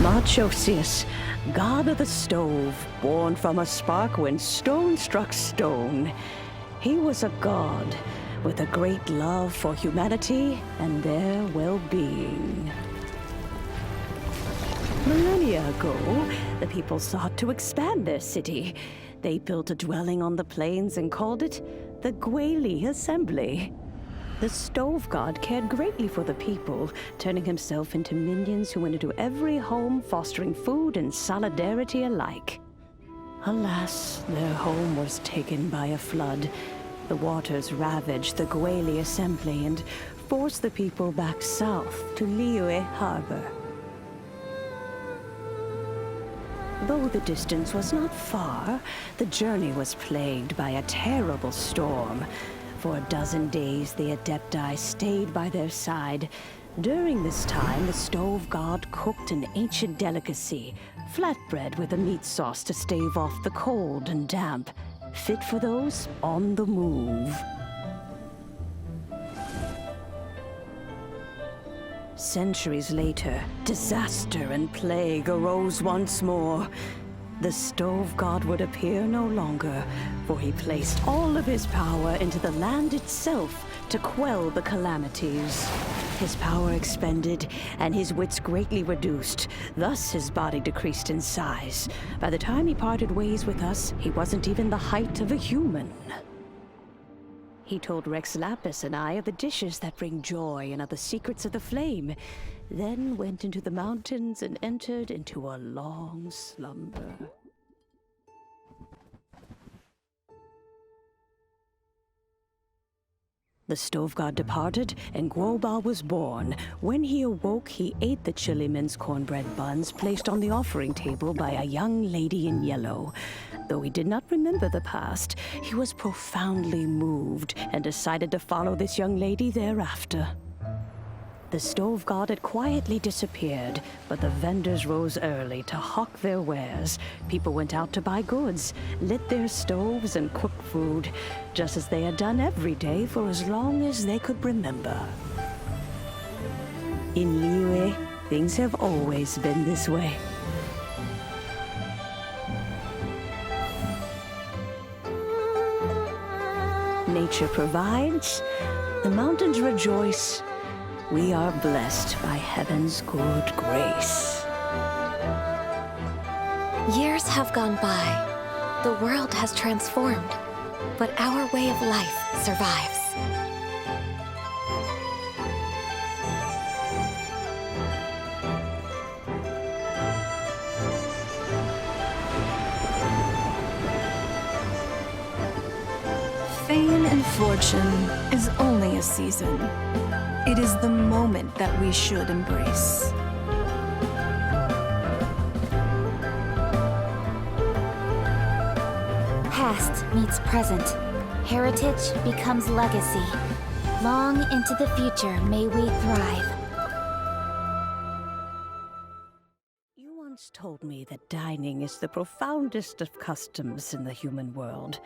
Marchosius, god of the stove, born from a spark when stone struck stone. He was a god with a great love for humanity and their well-being. Millennia ago, the people sought to expand their city. They built a dwelling on the plains and called it the Gueli Assembly. The stove god cared greatly for the people, turning himself into minions who went into every home, fostering food and solidarity alike. Alas, their home was taken by a flood. The waters ravaged the Gueli Assembly and forced the people back south to Liyue Harbor. Though the distance was not far, the journey was plagued by a terrible storm. For a dozen days, the Adepti stayed by their side. During this time, the stove god cooked an ancient delicacy, flatbread with a meat sauce to stave off the cold and damp, fit for those on the move. Centuries later, disaster and plague arose once more. The stove god would appear no longer, for he placed all of his power into the land itself to quell the calamities. His power expended, and his wits greatly reduced. Thus his body decreased in size. By the time he parted ways with us, he wasn't even the height of a human. He told Rex Lapis and I of the dishes that bring joy and of the secrets of the flame, then went into the mountains and entered into a long slumber. The stove god departed, and Guoba was born. When he awoke, he ate the chiliman's cornbread buns placed on the offering table by a young lady in yellow. Though he did not remember the past, he was profoundly moved and decided to follow this young lady thereafter. The stove god had quietly disappeared, but the vendors rose early to hawk their wares. People went out to buy goods, lit their stoves, and cooked food, just as they had done every day for as long as they could remember. In Liyue, things have always been this way. Nature provides, the mountains rejoice. We are blessed by heaven's good grace. Years have gone by. The world has transformed, but our way of life survives. Fame and fortune is only a season. It is the moment that we should embrace. Past meets present. Heritage becomes legacy. Long into the future may we thrive. You once told me that dining is the profoundest of customs in the human world.